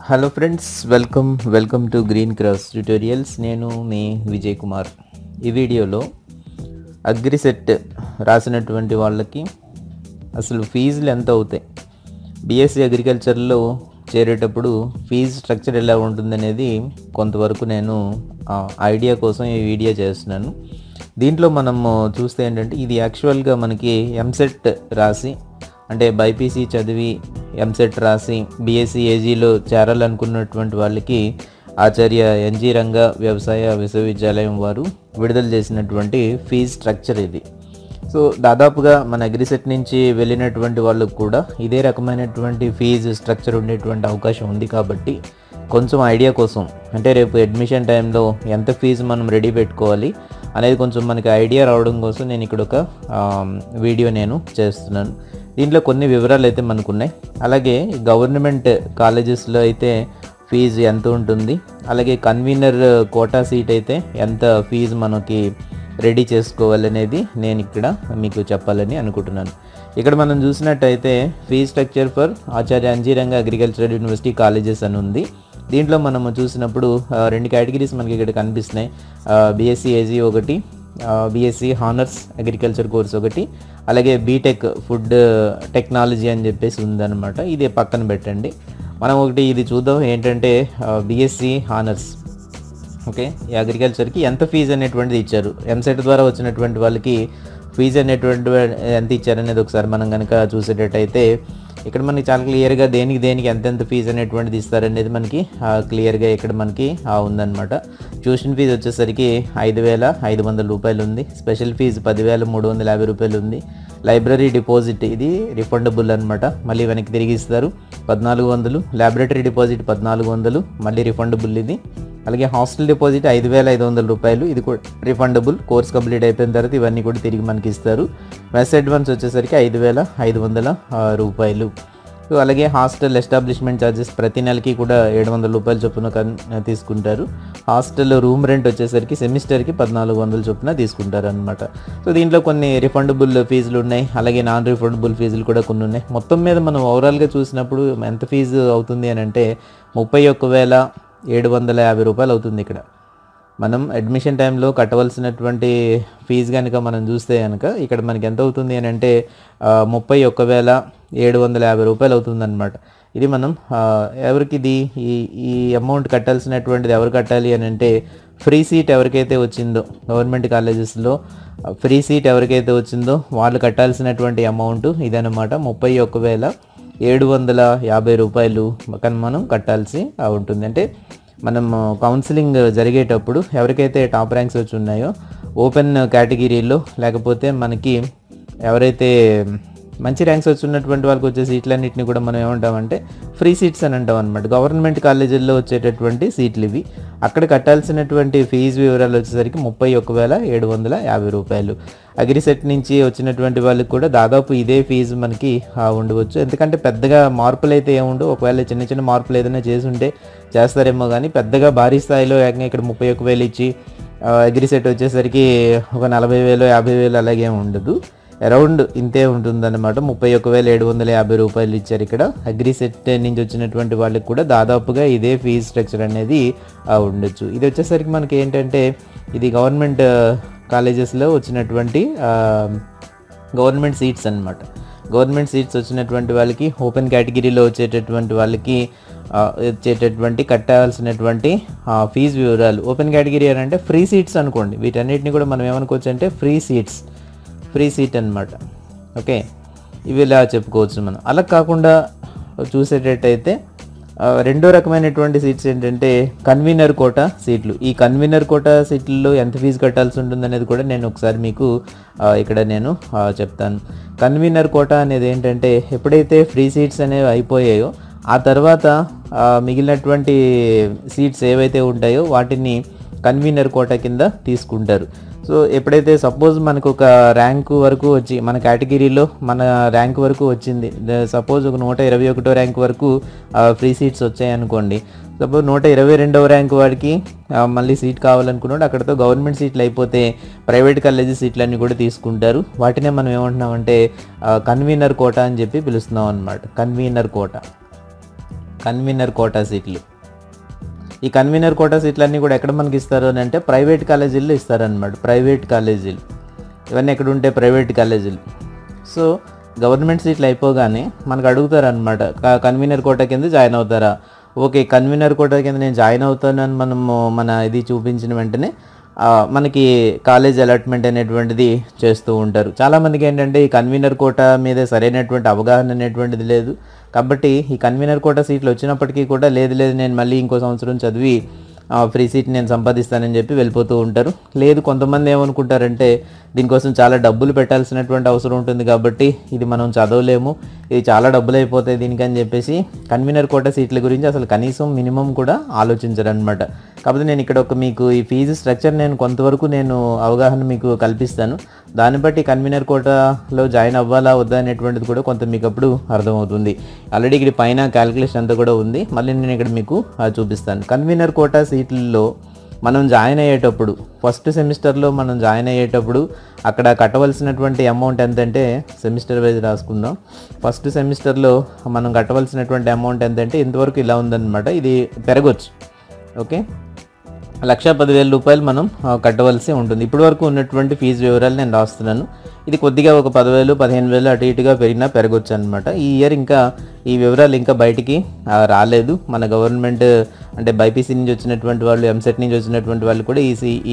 Hello friends, welcome to green cross tutorials. నేను మీ విజయ్ కుమార్. ఈ వీడియోలో అగ్రిసెట్ రాసినటువంటి వాళ్ళకి అసలు ఫీజులు ఎంత అవుతాయి, బీఎస్సీ అగ్రికల్చర్లో చేరేటప్పుడు ఫీజు స్ట్రక్చర్ ఎలా ఉంటుందనేది కొంతవరకు నేను ఐడియా కోసం ఈ వీడియో చేస్తున్నాను. దీంట్లో మనము చూస్తే ఏంటంటే, ఇది యాక్చువల్గా మనకి ఎంసెట్ రాసి, అంటే బైపీసీ చదివి ఎంసెట్ రాసి బీఎస్సీ ఏజీలో చేరాలనుకున్నటువంటి వాళ్ళకి ఆచార్య ఎన్జీ రంగా వ్యవసాయ విశ్వవిద్యాలయం వారు విడుదల చేసినటువంటి ఫీజ్ స్ట్రక్చర్ ఇది. సో దాదాపుగా మన అగ్రిసెట్ నుంచి వెళ్ళినటువంటి వాళ్ళకు కూడా ఇదే రకమైనటువంటి ఫీజు స్ట్రక్చర్ ఉండేటువంటి అవకాశం ఉంది. కాబట్టి కొంచెం ఐడియా కోసం, అంటే రేపు అడ్మిషన్ టైంలో ఎంత ఫీజు మనం రెడీ పెట్టుకోవాలి అనేది కొంచెం మనకి ఐడియా రావడం కోసం నేను ఇక్కడ ఒక వీడియో నేను చేస్తున్నాను. దీంట్లో కొన్ని వివరాలు అయితే మనకు ఉన్నాయి. అలాగే గవర్నమెంట్ కాలేజెస్లో అయితే ఫీజు ఎంత ఉంటుంది, అలాగే కన్వీనర్ కోటా సీట్ అయితే ఎంత ఫీజు మనకి రెడీ చేసుకోవాలనేది నేను ఇక్కడ మీకు చెప్పాలని అనుకుంటున్నాను. ఇక్కడ మనం చూసినట్టయితే fees structure for Acharya NG Ranga agricultural university colleges అని ఉంది. దీంట్లో మనము చూసినప్పుడు రెండు కేటగిరీస్ మనకి ఇక్కడ కనిపిస్తున్నాయి. బీఎస్సీ ఏజీ ఒకటి, బీఎస్సీ హానర్స్ అగ్రికల్చర్ కోర్స్ ఒకటి, అలాగే బీటెక్ ఫుడ్ టెక్నాలజీ అని చెప్పేసి ఉందన్నమాట. ఇది పక్కన పెట్టండి. మనం ఒకటి ఇది చూద్దాం, ఏంటంటే బీఎస్సీ హానర్స్. ఓకే, ఈ అగ్రికల్చర్కి ఎంత ఫీజు అనేటువంటిది ఇచ్చారు, ఎంసెట్ ద్వారా వచ్చినటువంటి వాళ్ళకి ఫీజు అనేటువంటి ఎంత ఇచ్చారనేది ఒకసారి మనం కనుక చూసేటట్టయితే ఇక్కడ మనకి చాలా క్లియర్గా దేనికి ఎంతెంత ఫీజు అనేటువంటిది ఇస్తారనేది మనకి క్లియర్గా ఇక్కడ మనకి ఉందన్నమాట. ట్యూషన్ ఫీజు వచ్చేసరికి 5,500 రూపాయలు ఉంది. స్పెషల్ ఫీజు 10,350 రూపాయలు ఉంది. లైబ్రరీ డిపాజిట్ ఇది రిఫండబుల్ అనమాట, మళ్ళీ వెనక్కి తిరిగి ఇస్తారు, 1,400. ల్యాబొరేటరీ డిపాజిట్ 1,400, మళ్ళీ రిఫండబుల్ ఇది. అలాగే హాస్టల్ డిపాజిట్ 5,500 రూపాయలు, ఇది కూడా రిఫండబుల్. కోర్స్ కంప్లీట్ అయిపోయిన తర్వాత ఇవన్నీ కూడా తిరిగి మనకి ఇస్తారు. మెస్ అడ్వాన్స్ వచ్చేసరికి 5,500 రూపాయలు. సో అలాగే హాస్టల్ ఎస్టాబ్లిష్మెంట్ ఛార్జెస్ ప్రతి నెలకి కూడా 700 రూపాయల చొప్పున తీసుకుంటారు. హాస్టల్ రూమ్ రెంట్ వచ్చేసరికి సెమిస్టర్కి 1,400 చొప్పున తీసుకుంటారు అనమాట. సో దీంట్లో కొన్ని రిఫండబుల్ ఫీజులు ఉన్నాయి, అలాగే నాన్ రిఫండబుల్ ఫీజులు కూడా కొన్ని ఉన్నాయి. మొత్తం మీద మనం ఓవరాల్గా చూసినప్పుడు ఎంత ఫీజు అవుతుంది అని అంటే 31,750 రూపాయలు అవుతుంది. ఇక్కడ మనం అడ్మిషన్ టైంలో కట్టవలసినటువంటి ఫీజు కనుక మనం చూస్తే కనుక ఇక్కడ మనకి ఎంత అవుతుంది అని అంటే 31,750 రూపాయలు అవుతుందన్నమాట. ఇది మనం ఎవరికి ఈ అమౌంట్ కట్టాల్సినటువంటిది ఎవరు కట్టాలి అని అంటే, ఫ్రీ సీట్ ఎవరికైతే వచ్చిందో గవర్నమెంట్ కాలేజెస్లో ఫ్రీ సీట్ ఎవరికైతే వచ్చిందో వాళ్ళు కట్టాల్సినటువంటి అమౌంట్ ఇదన్నమాట. 31,750 రూపాయలు మనం కట్టాల్సి ఉంటుంది. అంటే మనం కౌన్సిలింగ్ జరిగేటప్పుడు ఎవరికైతే టాప్ ర్యాంక్స్ వచ్చి ఉన్నాయో ఓపెన్ కేటగిరీలో, లేకపోతే మనకి ఎవరైతే మంచి ర్యాంక్స్ వచ్చినటువంటి వాళ్ళకి వచ్చే సీట్లన్నింటినీ కూడా మనం ఏమంటామంటే ఫ్రీ సీట్స్ అని అంటాం అనమాట. గవర్నమెంట్ కాలేజీల్లో వచ్చేటటువంటి సీట్లు ఇవి. అక్కడ కట్టాల్సినటువంటి ఫీజు వివరాలు వచ్చేసరికి 31,750 రూపాయలు. అగ్రిసెట్ నుంచి వచ్చినటువంటి వాళ్ళకి కూడా దాదాపు ఇదే ఫీజు మనకి ఉండవచ్చు. ఎందుకంటే పెద్దగా మార్పులు అయితే ఏముండవు. ఒకవేళ చిన్న చిన్న మార్పులు ఏదైనా చేస్తారేమో కానీ పెద్దగా భారీ స్థాయిలో ఏకంగా ఇక్కడ 31,000 ఇచ్చి అగ్రిసెట్ వచ్చేసరికి ఒక 40,000 50,000 అలాగే ఉండదు. అరౌండ్ ఇంతే ఉంటుందన్నమాట. 31,750 రూపాయలు ఇచ్చారు ఇక్కడ. అగ్రిసెట్ నుంచి వచ్చినటువంటి వాళ్ళకి కూడా దాదాపుగా ఇదే ఫీజ్ స్ట్రక్చర్ అనేది ఉండొచ్చు. ఇది వచ్చేసరికి మనకి ఏంటంటే, ఇది గవర్నమెంట్ కాలేజెస్లో వచ్చినటువంటి గవర్నమెంట్ సీట్స్ అన్నమాట. గవర్నమెంట్ సీట్స్ వచ్చినటువంటి వాళ్ళకి, ఓపెన్ కేటగిరీలో వచ్చేటటువంటి వాళ్ళకి వచ్చేటటువంటి కట్టాల్సినటువంటి ఫీజు వివరాలు. ఓపెన్ కేటగిరీ అని అంటే ఫ్రీ సీట్స్ అనుకోండి. వీటన్నిటిని కూడా మనం ఏమనుకోవచ్చు అంటే ఫ్రీ సీట్ అనమాట. ఓకే, ఇవి ఇలా చెప్పుకోవచ్చు మనం. అలా కాకుండా చూసేటట్టయితే రెండో రకమైనటువంటి సీట్స్ ఏంటంటే కన్వీనర్ కోటా సీట్లు. ఈ కన్వీనర్ కోటా సీట్లలో ఎంత ఫీజు కట్టాల్సి ఉంటుంది అనేది కూడా నేను ఒకసారి మీకు ఇక్కడ నేను చెప్తాను. కన్వీనర్ కోటా అనేది ఏంటంటే, ఎప్పుడైతే ఫ్రీ సీట్స్ అనేవి అయిపోయాయో ఆ తర్వాత మిగిలినటువంటి సీట్స్ ఏవైతే ఉంటాయో వాటిని కన్వీనర్ కోటా కింద తీసుకుంటారు. సో ఎప్పుడైతే సపోజ్ మనకు ఒక ర్యాంకు వరకు వచ్చి, మన కేటగిరీలో మన ర్యాంక్ వరకు వచ్చింది, సపోజ్ ఒక 121వ ర్యాంక్ వరకు ఫ్రీ సీట్స్ వచ్చాయనుకోండి. సపోజ్ 122వ ర్యాంక్ వాడికి మళ్ళీ సీట్ కావాలనుకున్నాడు, అక్కడతో గవర్నమెంట్ సీట్లు అయిపోతే ప్రైవేట్ కాలేజీ సీట్లన్నీ కూడా తీసుకుంటారు. వాటినే మనం ఏమంటున్నామంటే కన్వీనర్ కోటా అని చెప్పి పిలుస్తున్నాం అనమాట. కన్వీనర్ కోటా కన్వీనర్ కోటా సీట్లు. ఈ కన్వీనర్ కోటా సీట్లన్నీ కూడా ఎక్కడ మనకి ఇస్తారు అని అంటే ప్రైవేట్ కాలేజీల్లో ఇస్తారనమాట. ప్రైవేట్ కాలేజీలు ఇవన్నీ ఎక్కడ ఉంటే ప్రైవేట్ కాలేజీలు. సో గవర్నమెంట్ సీట్లు అయిపోగానే మనకు అడుగుతారనమాట, కన్వీనర్ కోటా కింద జాయిన్ అవుతారా? ఓకే, కన్వీనర్ కోటా కింద నేను జాయిన్ అవుతానని మనము మన ఇది చూపించిన వెంటనే మనకి కాలేజ్ అలాట్మెంట్ అనేటువంటిది చేస్తూ ఉంటారు. చాలామందికి ఏంటంటే ఈ కన్వీనర్ కోటా మీద సరైనటువంటి అవగాహన అనేటువంటిది లేదు. కాబట్టి ఈ కన్వీనర్ కోటా సీట్లు వచ్చినప్పటికీ కూడా లేదు నేను మళ్ళీ ఇంకో సంవత్సరం చదివి ఫ్రీ సీట్ నేను సంపాదిస్తానని చెప్పి వెళ్ళిపోతూ ఉంటారు. లేదు, కొంతమంది ఏమనుకుంటారంటే దీనికోసం చాలా డబ్బులు పెట్టాల్సినటువంటి అవసరం ఉంటుంది కాబట్టి ఇది మనం చదవలేము, ఇది చాలా డబ్బులు అయిపోతాయి దీనికని చెప్పేసి కన్వీనర్ కోటా సీట్ల గురించి అసలు కనీసం మినిమం కూడా ఆలోచించరనమాట. కాకపోతే నేను ఇక్కడ మీకు ఈ ఫీజు స్ట్రక్చర్ కొంతవరకు నేను అవగాహన మీకు కల్పిస్తాను. దాన్ని బట్టి కన్వీనర్ కోటాలో జాయిన్ అవ్వాలా వద్దా అనేటువంటిది కూడా కొంత మీకు అప్పుడు అర్థమవుతుంది. ఆల్రెడీ ఇక్కడ పైన క్యాలిక్యులేషన్ అంతా కూడా ఉంది, మళ్ళీ నేను ఇక్కడ మీకు చూపిస్తాను. కన్వీనర్ కోటా సీట్లలో మనం జాయిన్ అయ్యేటప్పుడు ఫస్ట్ సెమిస్టర్లో మనం జాయిన్ అయ్యేటప్పుడు అక్కడ కట్టవలసినటువంటి అమౌంట్ ఎంతంటే సెమిస్టర్ వైజ్ రాసుకుందాం. ఫస్ట్ సెమిస్టర్లో మనం కట్టవలసినటువంటి అమౌంట్ ఎంతంటే ఇంతవరకు ఇలా ఉందన్నమాట. ఇది పెరగవచ్చు. ఓకే, 1,10,000 రూపాయలు మనం కట్టవలసి ఉంటుంది. ఇప్పటి వరకు ఉన్నటువంటి ఫీజు వివరాలు నేను రాస్తున్నాను. ఇది కొద్దిగా ఒక 10,000 15,000 అటు ఇటుగా పెరగొచ్చు అనమాట. ఈ ఇయర్ ఇంకా ఈ వివరాలు ఇంకా బయటికి రాలేదు. మన గవర్నమెంట్ అంటే బైపీసీ నుంచి వచ్చినటువంటి వాళ్ళు, ఎంసెట్ నుంచి వచ్చినటువంటి వాళ్ళు కూడా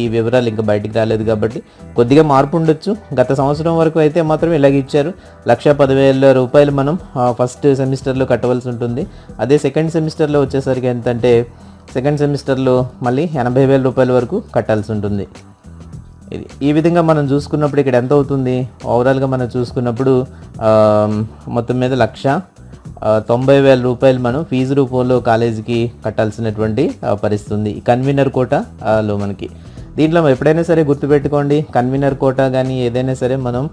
ఈ వివరాలు ఇంకా బయటికి రాలేదు కాబట్టి కొద్దిగా మార్పు ఉండొచ్చు. గత సంవత్సరం వరకు అయితే మాత్రం ఇలాగ ఇచ్చారు. 1,10,000 రూపాయలు మనం ఫస్ట్ సెమిస్టర్లో కట్టవలసి ఉంటుంది. అదే సెకండ్ సెమిస్టర్లో వచ్చేసరికి ఎంతంటే సెకండ్ సెమిస్టర్లో మళ్ళీ 80,000 రూపాయల వరకు కట్టాల్సి ఉంటుంది. ఇది ఈ విధంగా మనం చూసుకున్నప్పుడు ఇక్కడ ఎంత అవుతుంది ఓవరాల్గా మనం చూసుకున్నప్పుడు మొత్తం మీద 1,90,000 రూపాయలు మనం ఫీజు రూపంలో కాలేజీకి కట్టాల్సినటువంటి పరిస్థితి ఉంది కన్వీనర్ కోటాలో మనకి. దీంట్లో ఎప్పుడైనా సరే గుర్తుపెట్టుకోండి, కన్వీనర్ కోటా కానీ ఏదైనా సరే మనం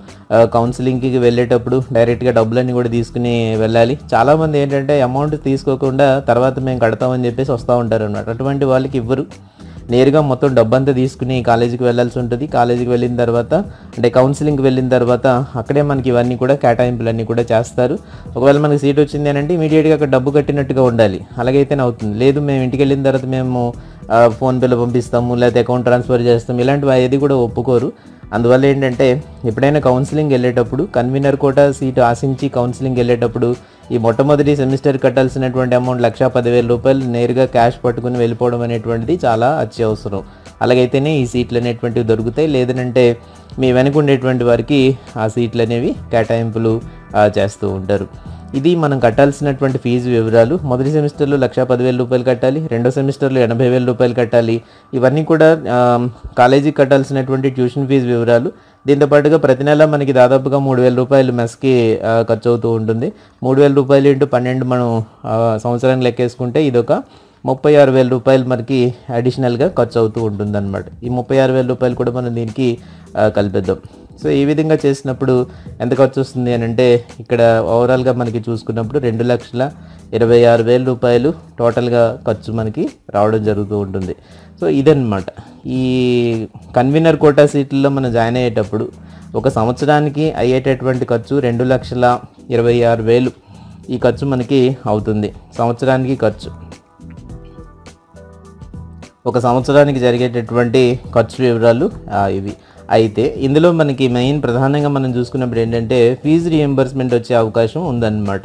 కౌన్సిలింగ్కి వెళ్ళేటప్పుడు డైరెక్ట్గా డబ్బులన్నీ కూడా తీసుకుని వెళ్ళాలి. చాలామంది ఏంటంటే అమౌంట్ తీసుకోకుండా తర్వాత మేము కడతామని చెప్పేసి వస్తూ ఉంటారు అన్నమాట. అటువంటి వాళ్ళకి ఇవ్వరు, నేరుగా మొత్తం డబ్బంతా తీసుకుని కాలేజీకి వెళ్ళాల్సి ఉంటుంది. కాలేజీకి వెళ్ళిన తర్వాత అంటే కౌన్సిలింగ్కి వెళ్ళిన తర్వాత అక్కడే మనకి ఇవన్నీ కూడా కేటాయింపులన్నీ కూడా చేస్తారు. ఒకవేళ మనకి సీట్ వచ్చింది అని అంటే ఇమీడియట్గా అక్కడ డబ్బు కట్టినట్టుగా ఉండాలి, అలాగైతేనే అవుతుంది. లేదు మేము ఇంటికి వెళ్ళిన తర్వాత మేము ఫోన్పేలో పంపిస్తాము లేకపోతే అకౌంట్ ట్రాన్స్ఫర్ చేస్తాము, ఇలాంటివి ఏది కూడా ఒప్పుకోరు. అందువల్ల ఏంటంటే ఎప్పుడైనా కౌన్సిలింగ్ వెళ్ళేటప్పుడు కన్వీనర్ కోటా సీటు ఆశించి కౌన్సిలింగ్ వెళ్ళేటప్పుడు ఈ మొట్టమొదటి సెమిస్టర్ కట్టాల్సినటువంటి అమౌంట్ 1,10,000 రూపాయలు నేరుగా క్యాష్ పట్టుకుని వెళ్ళిపోవడం అనేటువంటిది చాలా అత్యవసరం. అలాగైతేనే ఈ సీట్లు అనేటువంటివి దొరుకుతాయి. లేదంటే మీ వెనక ఉండేటువంటి వారికి ఆ సీట్లు అనేవి కేటాయింపులు చేస్తూ ఉంటారు. ఇది మనం కట్టాల్సినటువంటి ఫీజు వివరాలు. మొదటి సెమిస్టర్లో 1,10,000 రూపాయలు కట్టాలి, రెండో సెమిస్టర్లో 80,000 రూపాయలు కట్టాలి. ఇవన్నీ కూడా కాలేజీకి కట్టాల్సినటువంటి ట్యూషన్ ఫీజు వివరాలు. దీంతోపాటుగా ప్రతి నెల మనకి దాదాపుగా 3,000 రూపాయలు మెస్కి ఖర్చు అవుతూ ఉంటుంది. 3,000 రూపాయలు ఇంటూ 12 మనం సంవత్సరానికి లెక్కేసుకుంటే ఇదొక 36,000 రూపాయలు మనకి అడిషనల్గా ఖర్చు అవుతూ ఉంటుంది అనమాట. ఈ 36,000 రూపాయలు కూడా మనం దీనికి కలిపేద్దాం. సో ఈ విధంగా చేసినప్పుడు ఎంత ఖర్చు వస్తుంది అని అంటే ఇక్కడ ఓవరాల్గా మనకి చూసుకున్నప్పుడు 2,26,000 రూపాయలు టోటల్గా ఖర్చు మనకి రావడం జరుగుతూ ఉంటుంది. సో ఇదన్నమాట ఈ కన్వీనర్ కోటా సీట్లలో మనం జాయిన్ అయ్యేటప్పుడు ఒక సంవత్సరానికి అయ్యేటటువంటి ఖర్చు 2,26,000 ఈ ఖర్చు మనకి అవుతుంది. సంవత్సరానికి ఖర్చు, ఒక సంవత్సరానికి జరిగేటటువంటి ఖర్చు వివరాలు ఇవి. అయితే ఇందులో మనకి ప్రధానంగా మనం చూసుకున్నప్పుడు ఏంటంటే ఫీజు రీఎంబర్స్మెంట్ వచ్చే అవకాశం ఉందన్నమాట.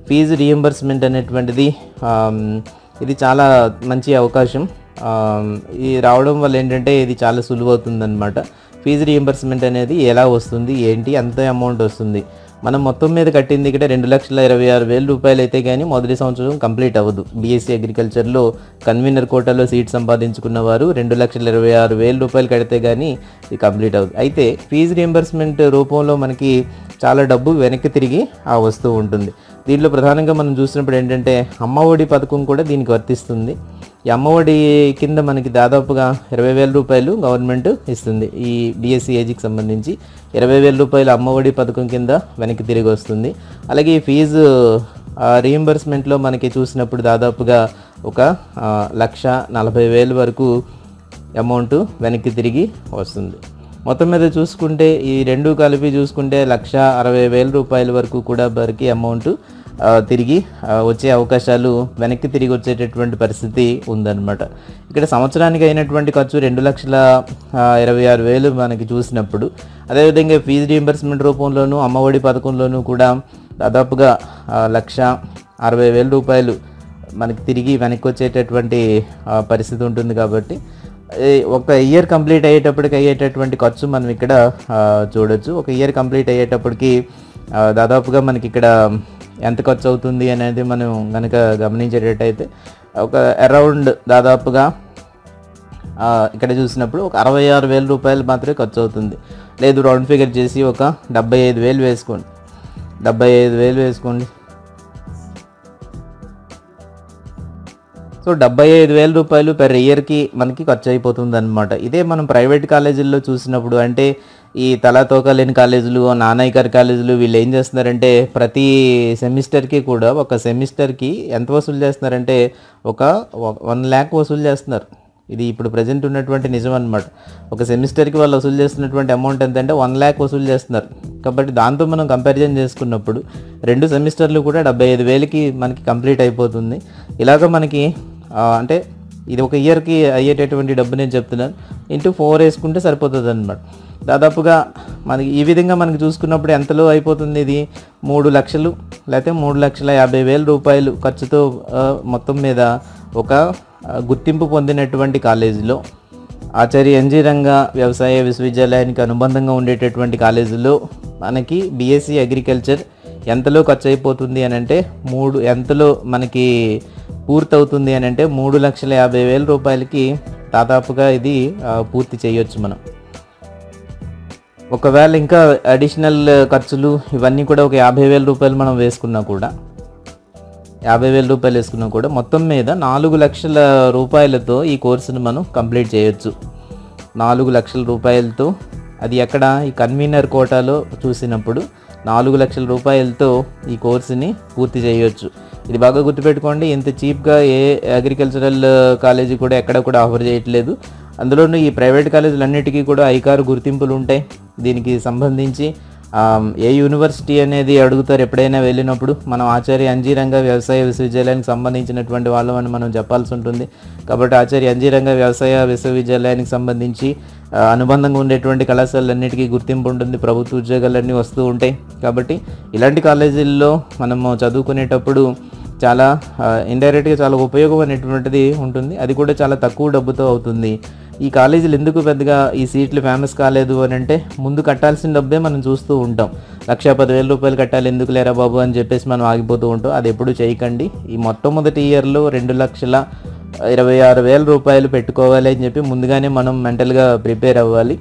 ఫీజు రీఎంబర్స్మెంట్ అనేటువంటిది ఇది చాలా మంచి అవకాశం. ఇది రావడం వల్ల ఏంటంటే ఇది చాలా సులువు అవుతుందన్నమాట. ఫీజు రీఎంబర్స్మెంట్ అనేది ఎలా వస్తుంది ఏంటి, అంత అమౌంట్ వస్తుంది. మనం మొత్తం మీద కట్టింది ఇక్కడ 2,26,000 రూపాయలు అయితే కానీ మొదటి సంవత్సరం కంప్లీట్ అవ్వదు. బీఎస్సీ అగ్రికల్చర్లో కన్వీనర్ కోటాలో సీట్ సంపాదించుకున్న వారు 2,26,000 రూపాయలు కడితే కానీ ఇది కంప్లీట్ అవ్వదు. అయితే ఫీజు రీఎంబర్స్మెంట్ రూపంలో మనకి చాలా డబ్బు వెనక్కి తిరిగి వస్తూ ఉంటుంది. దీంట్లో ప్రధానంగా మనం చూసినప్పుడు ఏంటంటే అమ్మఒడి పథకం కూడా దీనికి వర్తిస్తుంది. ఈ అమ్మఒడి కింద మనకి దాదాపుగా 20,000 రూపాయలు గవర్నమెంట్ ఇస్తుంది. ఈ డిఎస్సి ఏజీకి సంబంధించి 20,000 రూపాయలు అమ్మఒడి పథకం కింద వెనక్కి తిరిగి వస్తుంది. అలాగే ఈ ఫీజు రీఎంబర్స్మెంట్లో మనకి చూసినప్పుడు దాదాపుగా ఒక 1,40,000 వరకు అమౌంట్ వెనక్కి తిరిగి వస్తుంది. మొత్తం మీద చూసుకుంటే ఈ రెండు కలిపి చూసుకుంటే 1,60,000 రూపాయల వరకు కూడా మనకి అమౌంట్ తిరిగి వచ్చే అవకాశాలు, వెనక్కి తిరిగి వచ్చేటటువంటి పరిస్థితి ఉందన్నమాట. ఇక్కడ సంవత్సరానికి అయినటువంటి ఖర్చు 2,26,000 మనకి చూసినప్పుడు, అదేవిధంగా ఫీజు రీయింబర్స్మెంట్ రూపంలోనూ అమ్మఒడి పథకంలోనూ కూడా దాదాపుగా 1,60,000 మనకి తిరిగి వెనక్కి వచ్చేటటువంటి పరిస్థితి ఉంటుంది. కాబట్టి ఒక ఇయర్ కంప్లీట్ అయ్యేటటువంటి ఖర్చు మనం ఇక్కడ చూడొచ్చు. ఒక ఇయర్ కంప్లీట్ అయ్యేటప్పటికి దాదాపుగా మనకి ఇక్కడ ఎంత ఖర్చు అవుతుంది అనేది మనం కనుక గమనించేటట్టయితే ఒక అరౌండ్ దాదాపుగా ఇక్కడ చూసినప్పుడు ఒక 66,000 మాత్రమే ఖర్చు అవుతుంది. లేదు రౌండ్ ఫిగర్ చేసి ఒక 75,000 వేసుకోండి. 75,000 వేసుకోండి. సో 75,000 పెర్ ఇయర్కి మనకి ఖర్చు అయిపోతుంది అనమాట. ఇదే మనం ప్రైవేట్ కాలేజీల్లో చూసినప్పుడు, అంటే ఈ తలాతోక లేని కాలేజీలు, నానాయికర్ కాలేజీలు, వీళ్ళు ఏం చేస్తున్నారంటే ప్రతి సెమిస్టర్కి కూడా ఒక సెమిస్టర్కి ఎంత వసూలు చేస్తున్నారంటే ఒక 1 lakh వసూలు చేస్తున్నారు. ఇది ఇప్పుడు ప్రజెంట్ ఉన్నటువంటి నిజం అనమాట. ఒక సెమిస్టర్కి వాళ్ళు వసూలు చేస్తున్నటువంటి అమౌంట్ ఎంత అంటే 1 lakh వసూలు చేస్తున్నారు. కాబట్టి దాంతో మనం కంపారిజన్ చేసుకున్నప్పుడు 2 సెమిస్టర్లు కూడా 75,000కి మనకి కంప్లీట్ అయిపోతుంది. ఇలాగ మనకి అంటే ఇది ఒక ఇయర్కి అయ్యేటటువంటి డబ్బు నేను చెప్తున్నాను, ఇంటూ 4 వేసుకుంటే సరిపోతుంది అనమాట. దాదాపుగా మనకి ఈ విధంగా మనకి చూసుకున్నప్పుడు ఎంతలో అయిపోతుంది, ఇది 3 లక్షలు లేకపోతే 3,50,000 ఖర్చుతో మొత్తం మీద ఒక గుర్తింపు పొందినటువంటి కాలేజీలో, ఆచార్య ఎన్జీ రంగా వ్యవసాయ విశ్వవిద్యాలయానికి అనుబంధంగా ఉండేటటువంటి కాలేజీలో మనకి బీఎస్సీ అగ్రికల్చర్ ఎంతలో ఖర్చు అయిపోతుంది అని అంటే ఎంతలో మనకి పూర్తవుతుంది అని అంటే 3,50,000 దాదాపుగా ఇది పూర్తి చేయొచ్చు మనం. ఒకవేళ ఇంకా అడిషనల్ ఖర్చులు ఇవన్నీ కూడా ఒక 50,000 మనం వేసుకున్నా కూడా, 50,000 వేసుకున్నా కూడా మొత్తం మీద 4 లక్షల రూపాయలతో ఈ కోర్సును మనం కంప్లీట్ చేయొచ్చు. 4 లక్షల రూపాయలతో, అది ఎక్కడ ఈ కన్వీనర్ కోటాలో చూసినప్పుడు 4 లక్షల రూపాయలతో ఈ కోర్సుని పూర్తి చేయొచ్చు. ఇది బాగా గుర్తుపెట్టుకోండి. ఇంత చీప్గా ఏ అగ్రికల్చరల్ కాలేజీ కూడా ఎక్కడ కూడా ఆఫర్ చేయట్లేదు. అందులోనూ ఈ ప్రైవేట్ కాలేజీలన్నిటికీ కూడా ఐకార్ గుర్తింపులు ఉంటాయి. దీనికి సంబంధించి ఏ యూనివర్సిటీ అనేది అడుగుతారు ఎప్పుడైనా వెళ్ళినప్పుడు, మనం ఆచార్య ఎన్జీ రంగా వ్యవసాయ విశ్వవిద్యాలయానికి సంబంధించినటువంటి వాళ్ళమని మనం చెప్పాల్సి ఉంటుంది. కాబట్టి ఆచార్య ఎన్జీ రంగా వ్యవసాయ విశ్వవిద్యాలయానికి సంబంధించి అనుబంధంగా ఉండేటువంటి కళాశాలన్నిటికీ గుర్తింపు ఉంటుంది. ప్రభుత్వ ఉద్యోగాలన్నీ వస్తూ ఉంటాయి. కాబట్టి ఇలాంటి కాలేజీల్లో మనము చదువుకునేటప్పుడు చాలా ఇండైరెక్ట్గా చాలా ఉపయోగం అనేటువంటిది ఉంటుంది. అది కూడా చాలా తక్కువ డబ్బుతో అవుతుంది. ఈ కాలేజీలు ఎందుకు పెద్దగా ఈ సీట్లు ఫేమస్ కాలేదు అని అంటే, ముందు కట్టాల్సిన డబ్బే మనం చూస్తూ ఉంటాం. 1,10,000 కట్టాలి, ఎందుకు లేరా బాబు అని చెప్పేసి మనం ఆగిపోతూ ఉంటాం. అది ఎప్పుడు చేయకండి. ఈ మొట్టమొదటి ఇయర్లో 2,26,000 పెట్టుకోవాలి అని చెప్పి ముందుగానే మనం మెంటల్గా ప్రిపేర్ అవ్వాలి.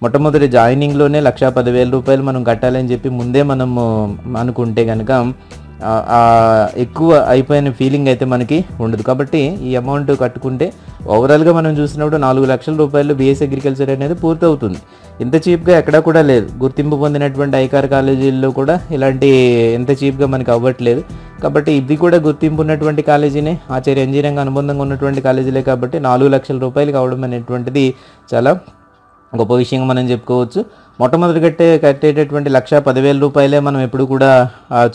మొట్టమొదటి జాయినింగ్లోనే 1,10,000 మనం కట్టాలని చెప్పి ముందే మనము అనుకుంటే కనుక ఎక్కువ అయిపోయిన ఫీలింగ్ అయితే మనకి ఉండదు. కాబట్టి ఈ అమౌంట్ కట్టుకుంటే ఓవరాల్గా మనం చూసినప్పుడు 4 లక్షల రూపాయలు బీఎస్సీ అగ్రికల్చర్ అనేది పూర్తవుతుంది. ఇంత చీప్గా ఎక్కడా కూడా లేదు. గుర్తింపు పొందినటువంటి ఐకార్ కాలేజీల్లో కూడా ఇలాంటి ఎంత చీప్గా మనకి అవ్వట్లేదు. కాబట్టి ఇది కూడా గుర్తింపు ఉన్నటువంటి కాలేజీనే, ఆచార్య ఎన్జీ రంగా అనుబంధంగా ఉన్నటువంటి కాలేజీలే. కాబట్టి 4 లక్షల రూపాయలు కావడం అనేటువంటిది చాలా గొప్ప విషయంగా మనం చెప్పుకోవచ్చు. మొట్టమొదటి కట్టేటటువంటి 1,10,000 మనం ఎప్పుడు కూడా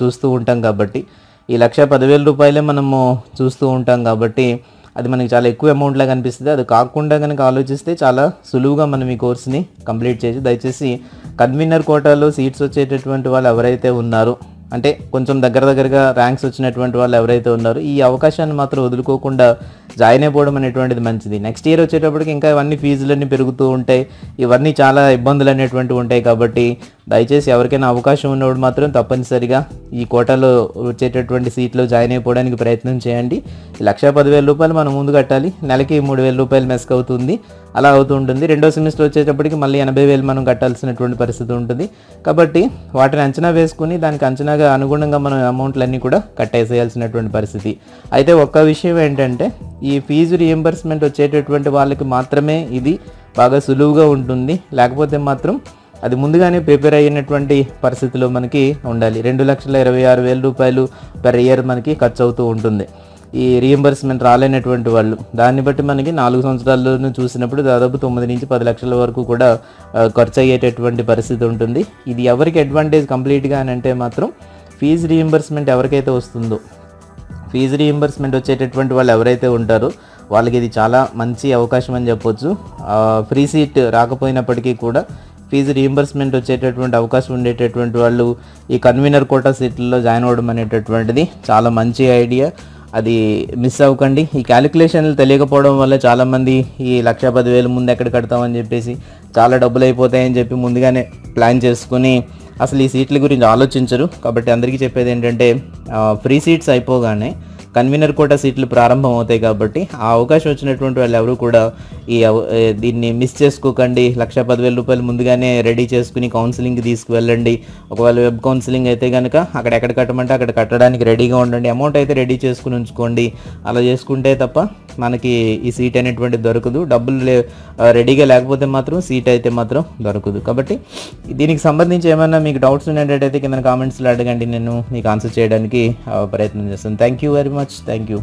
చూస్తూ ఉంటాం. కాబట్టి ఈ 1,10,000 మనము చూస్తూ ఉంటాం. కాబట్టి అది మనకి చాలా ఎక్కువ అమౌంట్ లాగా అనిపిస్తుంది. అది కాకుండా కనుక ఆలోచిస్తే చాలా సులువుగా మనం ఈ కోర్స్ని కంప్లీట్ చేయొచ్చు. దయచేసి కన్వీనర్ కోటాలో సీట్స్ వచ్చేటటువంటి వాళ్ళు ఎవరైతే ఉన్నారో, అంటే కొంచెం దగ్గరగా ర్యాంక్స్ వచ్చినటువంటి వాళ్ళు ఎవరైతే ఉన్నారో, ఈ అవకాశాన్ని మాత్రం వదులుకోకుండా జాయిన్ అయిపోవడం అనేటువంటిది మంచిది. నెక్స్ట్ ఇయర్ వచ్చేటప్పటికి ఇంకా ఇవన్నీ ఫీజులన్నీ పెరుగుతూ ఉంటాయి, ఇవన్నీ చాలా ఇబ్బందులు అనేటువంటివి ఉంటాయి. కాబట్టి దయచేసి ఎవరికైనా అవకాశం ఉన్నప్పుడు మాత్రం తప్పనిసరిగా ఈ కోటాలో వచ్చేటటువంటి సీట్లో జాయిన్ అయిపోవడానికి ప్రయత్నం చేయండి. 1,10,000 మనం ముందు కట్టాలి, నెలకి 3,000 మెస్క్ అవుతుంది, అలా అవుతూ ఉంటుంది. రెండో సెమిస్టర్ వచ్చేటప్పటికి మళ్ళీ 80,000 మనం కట్టాల్సినటువంటి పరిస్థితి ఉంటుంది. కాబట్టి వాటిని అంచనా వేసుకుని దానికి అంచనాగా అనుగుణంగా మనం అమౌంట్లన్నీ కూడా కట్టేసేయాల్సినటువంటి పరిస్థితి. అయితే ఒక్క విషయం ఏంటంటే, ఈ ఫీజు రియంబర్స్మెంట్ వచ్చేటటువంటి వాళ్ళకి మాత్రమే ఇది బాగా సులువుగా ఉంటుంది. లేకపోతే మాత్రం అది ముందుగానే ప్రిపేర్ అయినటువంటి పరిస్థితిలో మనకి ఉండాలి. 2,26,000 పెర్ ఇయర్ మనకి ఖర్చు అవుతూ ఉంటుంది. ఈ రియంబర్స్మెంట్ రాలేనటువంటి వాళ్ళు, దాన్ని బట్టి మనకి 4 సంవత్సరాలను చూసినప్పుడు దాదాపు 9 నుంచి 10 లక్షల వరకు కూడా ఖర్చు అయ్యేటటువంటి పరిస్థితి ఉంటుంది. ఇది ఎవరికి అడ్వాంటేజ్ కంప్లీట్గా అని అంటే మాత్రం ఫీజు రీయింబర్స్మెంట్ ఎవరికైతే వస్తుందో, ఫీజు రీయింబర్స్మెంట్ వచ్చేటటువంటి వాళ్ళు ఎవరైతే ఉంటారో వాళ్ళకి ఇది చాలా మంచి అవకాశం అని చెప్పొచ్చు. ఫ్రీ సీట్ రాకపోయినప్పటికీ కూడా ఫీజు రీయింబర్స్మెంట్ వచ్చేటటువంటి అవకాశం ఉండేటటువంటి వాళ్ళు ఈ కన్వీనర్ కోటా సీట్లలో జాయిన్ అవ్వడం అనేటటువంటిది చాలా మంచి ఐడియా. అది మిస్ అవ్వకండి. ఈ క్యాలిక్యులేషన్లు తెలియకపోవడం వల్ల చాలామంది ఈ 1,10,000 ముందు ఎక్కడ కడతామని చెప్పేసి చాలా డబ్బులు అయిపోతాయని చెప్పి ముందుగానే ప్లాన్ చేసుకుని అసలు ఈ సీట్ల గురించి ఆలోచించరు. కాబట్టి అందరికీ చెప్పేది ఏంటంటే ఫ్రీ సీట్స్ అయిపోగానే కన్వీనర్ కోటా సీట్లు ప్రారంభం అవుతాయి. కాబట్టి ఆ అవకాశం వచ్చినటువంటి వాళ్ళు ఎవరు కూడా దీన్ని మిస్ చేసుకోకండి. 1,10,000 రూపాయలు ముందుగానే రెడీ చేసుకుని కౌన్సిలింగ్కి తీసుకువెళ్ళండి. ఒకవేళ వెబ్ కౌన్సిలింగ్ అయితే కనుక ఎక్కడ కట్టమంటే అక్కడ కట్టడానికి రెడీగా ఉండండి. అమౌంట్ అయితే రెడీ చేసుకుని ఉంచుకోండి. అలా చేసుకుంటే తప్ప మనకి ఈ సీట్ అనేటువంటిది దొరకదు. డబ్బులు రెడీగా లేకపోతే మాత్రం సీట్ అయితే మాత్రం దొరకదు. కాబట్టి దీనికి సంబంధించి ఏమైనా మీకు డౌట్స్ ఉన్నట్టయితే కింద కామెంట్స్లో అడగండి. నేను మీకు ఆన్సర్ చేయడానికి ప్రయత్నం చేస్తాను. Thank you very much. Thank you.